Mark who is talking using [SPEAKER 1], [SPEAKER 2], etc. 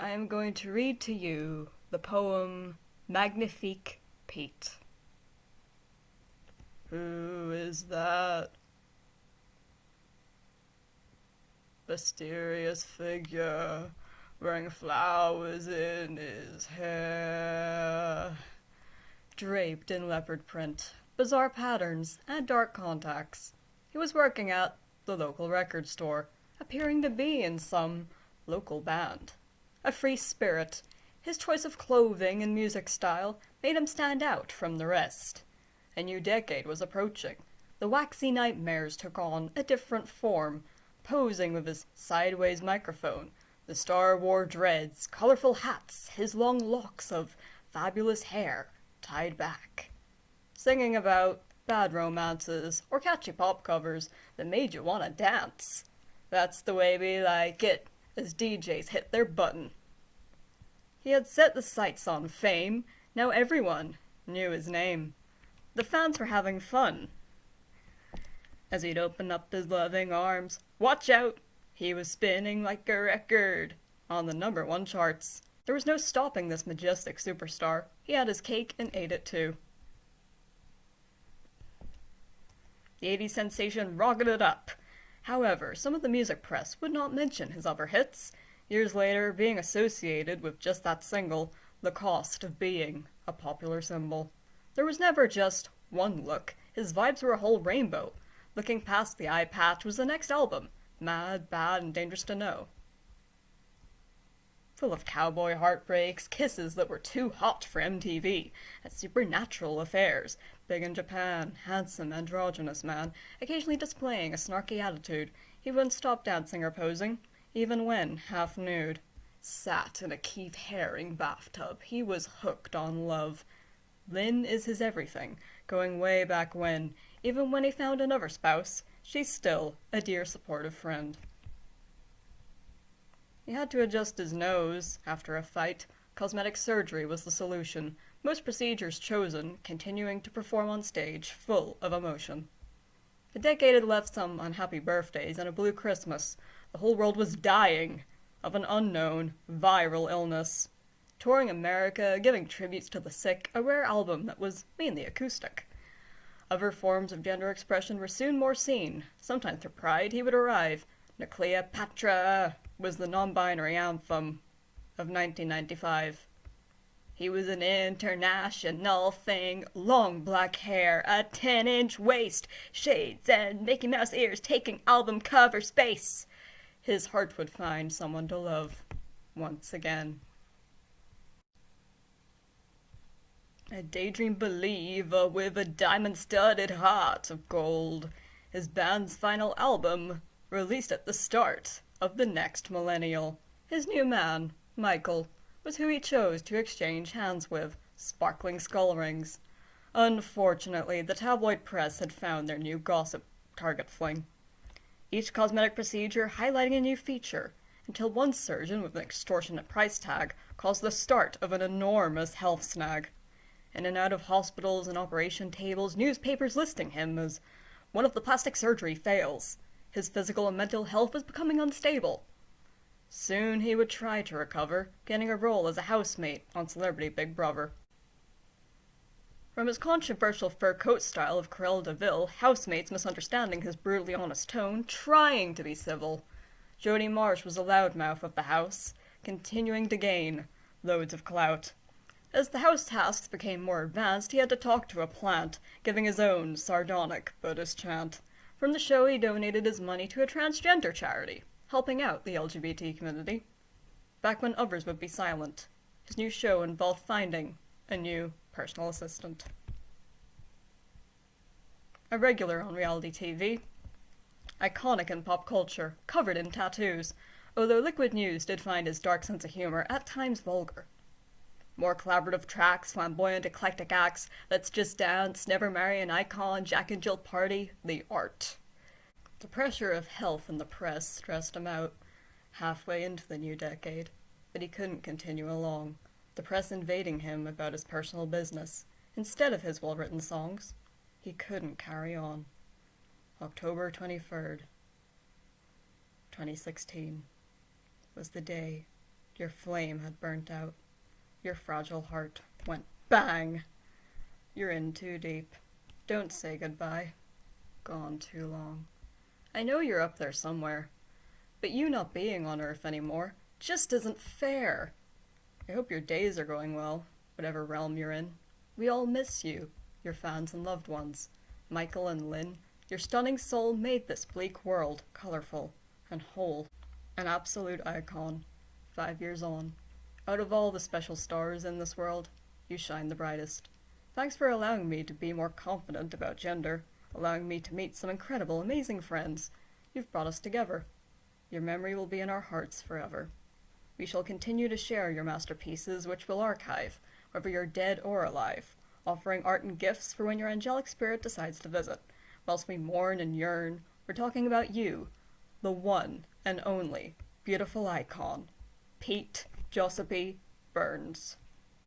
[SPEAKER 1] I am going to read to you the poem Magnifique Pete. Who is that mysterious figure wearing flowers in his hair? Draped in leopard print, bizarre patterns, and dark contacts, he was working at the local record store, appearing to be in some local band. A free spirit, his choice of clothing and music style made him stand out from the rest. A new decade was approaching. The waxy nightmares took on a different form, posing with his sideways microphone. The star wore dreads, colorful hats, his long locks of fabulous hair tied back. Singing about bad romances or catchy pop covers that made you want to dance. That's the way we like it, as DJs hit their button. He had set the sights on fame, now everyone knew his name. The fans were having fun. As he'd open up his loving arms, watch out! He was spinning like a record on the #1 charts. There was no stopping this majestic superstar. He had his cake and ate it too. The '80s sensation rocketed up. However, some of the music press would not mention his other hits, years later being associated with just that single, the cost of being a popular symbol. There was never just one look. His vibes were a whole rainbow. Looking past the eye patch was the next album, Mad, Bad, and Dangerous to Know. Full of cowboy heartbreaks, kisses that were too hot for MTV, and supernatural affairs, big in Japan, handsome, androgynous man, occasionally displaying a snarky attitude. He wouldn't stop dancing or posing, even when half nude. Sat in a Keith Haring bathtub. He was hooked on love. Lynn is his everything, going way back when. Even when he found another spouse, she's still a dear supportive friend. He had to adjust his nose after a fight. Cosmetic surgery was the solution. Most procedures chosen, continuing to perform on stage, full of emotion. The decade had left some unhappy birthdays and a blue Christmas. The whole world was dying of an unknown, viral illness. Touring America, giving tributes to the sick, a rare album that was mainly acoustic. Other forms of gender expression were soon more seen. Sometimes through pride he would arrive. Nuclear Patra was the non-binary anthem of 1995. He was an international thing, long black hair, a 10-inch waist, shades and Mickey Mouse ears taking album cover space. His heart would find someone to love once again. A daydream believer with a diamond-studded heart of gold. His band's final album, released at the start of the next millennial. His new man, Michael, was who he chose to exchange hands with, sparkling skull rings. Unfortunately, the tabloid press had found their new gossip target fling. Each cosmetic procedure highlighting a new feature, until one surgeon with an extortionate price tag caused the start of an enormous health snag. In and out of hospitals and operation tables, newspapers listing him as one of the plastic surgery fails. His physical and mental health was becoming unstable. Soon he would try to recover, getting a role as a housemate on Celebrity Big Brother. From his controversial fur coat style of Cruella de Vil, housemates misunderstanding his brutally honest tone, trying to be civil. Jody Marsh was a loudmouth of the house, continuing to gain loads of clout. As the house tasks became more advanced, he had to talk to a plant, giving his own sardonic Buddhist chant. From the show, he donated his money to a transgender charity, helping out the LGBT community. Back when others would be silent, his new show involved finding a new personal assistant. A regular on reality TV, iconic in pop culture, covered in tattoos, although Liquid News did find his dark sense of humor at times vulgar. More collaborative tracks, flamboyant, eclectic acts, Let's Just Dance, Never Marry an Icon, Jack and Jill Party, the art. The pressure of health in the press stressed him out halfway into the new decade, but he couldn't continue along, the press invading him about his personal business. Instead of his well-written songs, he couldn't carry on. October 23rd, 2016, was the day Your flame had burnt out. Your fragile heart went bang. You're in too deep. Don't say goodbye. Gone too long. I know you're up there somewhere, but you not being on Earth anymore just isn't fair. I hope your days are going well, whatever realm you're in. We all miss you, your fans and loved ones. Michael and Lynn, your stunning soul made this bleak world colorful and whole. An absolute icon, 5 years on. Out of all the special stars in this world, you shine the brightest. Thanks for allowing me to be more confident about gender, allowing me to meet some incredible, amazing friends. You've brought us together. Your memory will be in our hearts forever. We shall continue to share your masterpieces, which we'll archive, whether you're dead or alive, offering art and gifts for when your angelic spirit decides to visit. Whilst we mourn and yearn, we're talking about you, the one and only beautiful icon, Pete Giuseppe Burns.